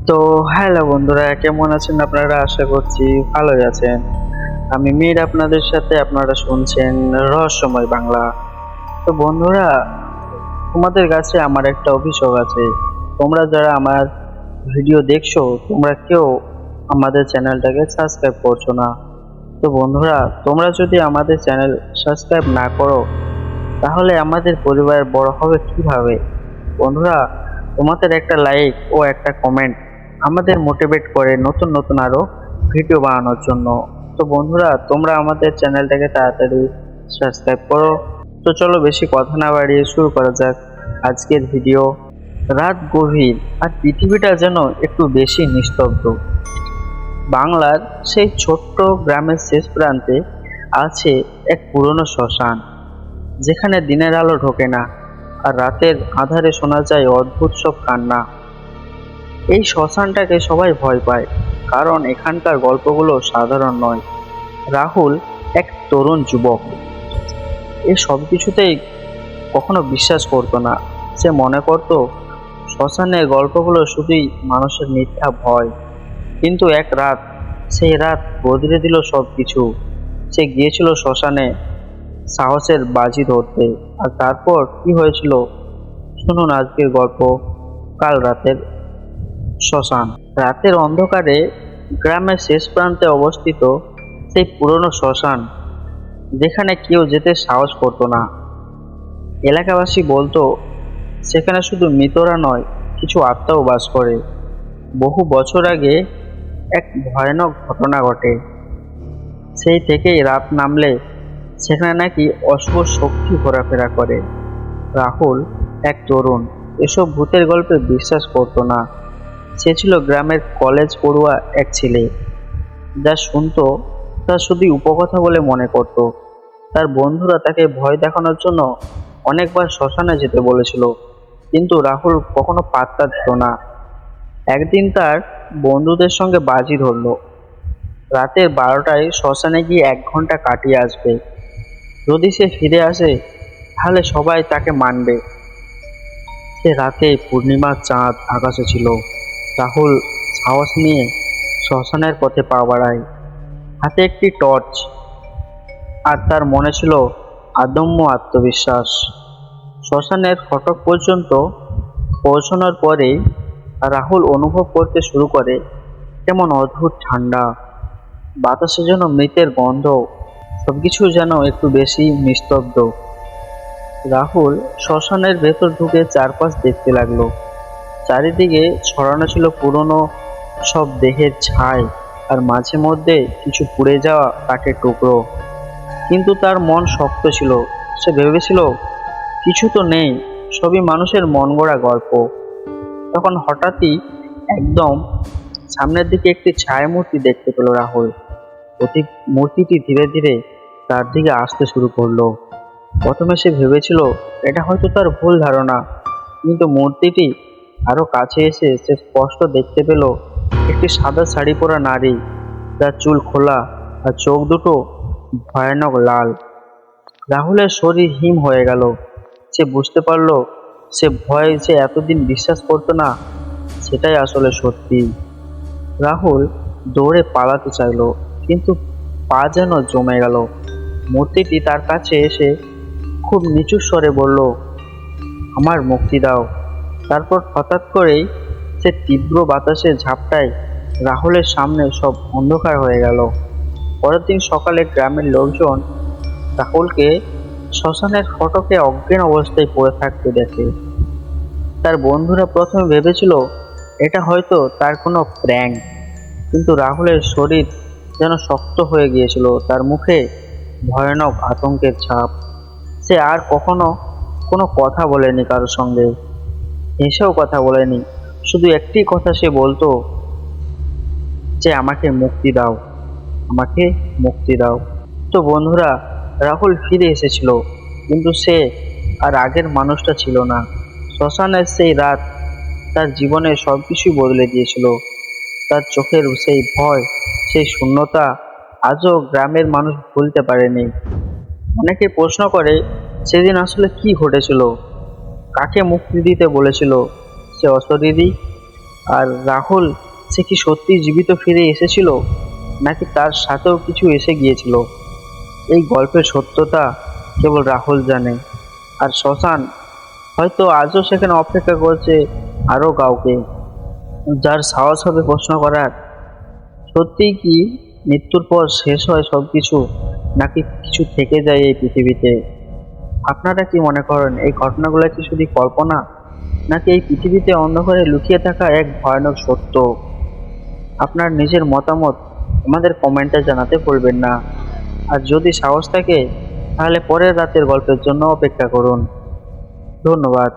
তো হ্যালো বন্ধুরা, কেমন আছেন আপনারা? আশা করছি ভালোই আছেন। আমি মীর, আপনাদের সাথে আপনারা শুনছেন রহস্যময় বাংলা। তো বন্ধুরা, তোমাদের কাছে আমার একটা অভিযোগ আছে। তোমরা যারা আমার ভিডিও দেখছো, তোমরা কেউ আমাদের চ্যানেলটাকে সাবস্ক্রাইব করছো না। তো বন্ধুরা, তোমরা যদি আমাদের চ্যানেল সাবস্ক্রাইব না করো, তাহলে আমাদের পরিবার বড় হবে কিভাবে? বন্ধুরা, তোমাদের একটা লাইক ও একটা কমেন্ট আমাদের মোটিভেট করে নতুন নতুন আরো ভিডিও বানানোর জন্য। তো বন্ধুরা, তোমরা আমাদের চ্যানেলটাকে তাড়াতাড়ি সাবস্ক্রাইব করো। তো চলো বেশি কথা না বাড়িয়ে শুরু করা যাক আজকের ভিডিও। রাত গভীর আর পৃথিবীটা যেন একটু বেশি নিস্তব্ধ। বাংলার সেই ছোট্ট গ্রামের শেষ প্রান্তে আছে এক পুরনো শ্মশান, যেখানে দিনের আলো ঢোকে না আর রাতের আঁধারে শোনা যায় অদ্ভুত সব কান্না। এই শ্মশানটাকে সবাই ভয় পায়, কারণ এখানকার গল্পগুলো সাধারণ নয়। রাহুল এক তরুণ যুবক, এ সব কিছুতেই কখনো বিশ্বাস করতো না। সে মনে করত শ্মশানের গল্পগুলো শুধুই মানুষের মিথ্যা ভয়। কিন্তু এক রাত, সেই রাত বদলে দিল সব কিছু। সে গিয়েছিল শ্মশানে সাহসের বাজি ধরতে। আর তারপর কি হয়েছিল শুনুন আজকের গল্প, কাল রাতের শ্মশান। রাতের অন্ধকারে গ্রামের শেষ প্রান্তে অবস্থিত সেই পুরনো শ্মশান, যেখানে কেউ যেতে সাহস করতো না। এলাকাবাসী বলতো সেখানে শুধু মৃতরা নয়, কিছু আত্মাও বাস করে। বহু বছর আগে এক ভয়ানক ঘটনা ঘটে। সেই থেকেই রাত নামলে সেখানে নাকি অশুভ শক্তি ঘোরাফেরা করে। রাহুল এক তরুণ, এসব ভূতের গল্পে বিশ্বাস করতো না। সে ছিল গ্রামের কলেজ পড়ুয়া এক ছেলে। যা শুনতো তা শুধুই উপকথা বলে মনে করত। তার বন্ধুরা তাকে ভয় দেখানোর জন্য অনেকবার শ্মশানে যেতে বলেছিল, কিন্তু রাহুল কখনো পাত্তা দিত না। একদিন তার বন্ধুদের সঙ্গে বাজি ধরলো, রাতের 12টায় শ্মশানে গিয়ে 1 ঘন্টা কাটিয়ে আসবে। যদি সে ফিরে আসে তাহলে সবাই তাকে মানবে। সে রাতে পূর্ণিমার চাঁদ আকাশে ছিল। রাহুল সাহস নিয়ে শ্মশানের পথে পা বাড়ায়, হাতে একটি টর্চ, আর তার মনে ছিল আদম্য আত্মবিশ্বাস। শ্মশানের ফটক পর্যন্ত পৌঁছানোর পরেই রাহুল অনুভব করতে শুরু করে কেমন অদ্ভুত ঠান্ডা। বাতাসে যেন মৃতের গন্ধ, সবকিছু যেন একটু বেশি নিস্তব্ধ। রাহুল শ্মশানের ভেতর ঢুকে চারপাশ দেখতে লাগলো। চারিদিকে ছড়ানো ছিল পুরনো সব দেহের ছাই, আর মাঝে মধ্যে কিছু পুড়ে যাওয়া কাঠের টুকরো। কিন্তু তার মন শক্ত ছিল। সে ভেবেছিল কিছু তো নেই, সবই মানুষের মন গড়া গল্প। তখন হঠাৎই একদম সামনের দিকে একটি ছায়ামূর্তি দেখতে পেল রাহুল। মূর্তিটি ধীরে ধীরে তার দিকে আসতে শুরু করলো। প্রথমে সে ভেবেছিল এটা হয়তো তার ভুল ধারণা, কিন্তু মূর্তিটি আরো কাছে এসে সে স্পষ্ট দেখতে পেল একটি সাদা শাড়ি পরা নারী, যার চুল খোলা আর চোখ দুটো ভয়ানক লাল। রাহুলের শরীর হিম হয়ে গেল। সে বুঝতে পারলো সে ভয় যে এতদিন বিশ্বাস করতো না, সেটাই আসলে সত্যি। রাহুল দৌড়ে পালাতে চাইলো, কিন্তু পা যেন জমে গেল। মূর্তিটি তার কাছে এসে খুব নিচু স্বরে বলল, আমার মুক্তি দাও। তারপর হঠাৎ করেই সে তীব্র বাতাসে ঝাপটায় রাহুলের সামনে সব অন্ধকার হয়ে গেল। পরের দিন সকালে গ্রামের লোকজন রাহুলকে শ্মশানের ফটকে অজ্ঞান অবস্থায় পড়ে থাকতে দেখে। তার বন্ধুরা প্রথমে ভেবেছিল এটা হয়তো তার কোনো প্র্যাঙ্ক, কিন্তু রাহুলের শরীর যেন শক্ত হয়ে গিয়েছিল, তার মুখে ভয়ানক আতঙ্কের ছাপ। সে আর কখনো কোনো কথা বলেনি কারোর সঙ্গে, হেসেও কথা বলেনি। শুধু একটি কথা সে বলতো যে আমাকে মুক্তি দাও, আমাকে মুক্তি দাও। তো বন্ধুরা, রাহুল ফিরে এসেছিল, কিন্তু সে আর আগের মানুষটা ছিল না। শ্মশানের সেই রাত তার জীবনের সবকিছুই বদলে দিয়েছিল। তার চোখের সেই ভয়, সেই শূন্যতা আজও গ্রামের মানুষ ভুলতে পারেনি। অনেকে প্রশ্ন করে সেদিন আসলে কি ঘটেছিল, কাকে মুক্তি দিতে বলেছিল সে অশরীরী, আর রাহুল সে কি সত্যি জীবিত ফিরে এসেছিল, নাকি তার সাথেও কিছু এসে গিয়েছিল? এই গল্পের সত্যতা কেবল রাহুল জানে, আর শ্মশান হয়তো আজও সেখানে অপেক্ষা করছে আরো কাউকে, যার সাহস হবে প্রশ্ন করার। সত্যিই কি মৃত্যুর পর শেষ হয় সবকিছু, নাকি কিছু থেকে যায় এই পৃথিবীতে? আপনারা কি মনে করেন এই ঘটনাগুলো কি শুধু কল্পনা, নাকি এই পৃথিবীতে অন্ধকারে লুকিয়ে থাকা এক ভয়ানক সত্য? আপনার নিজের মতামত আমাদের কমেন্টে জানাতে ভুলবেন না। আর যদি সাহস থাকে তাহলে পরের রাতের গল্পের জন্য অপেক্ষা করুন। ধন্যবাদ।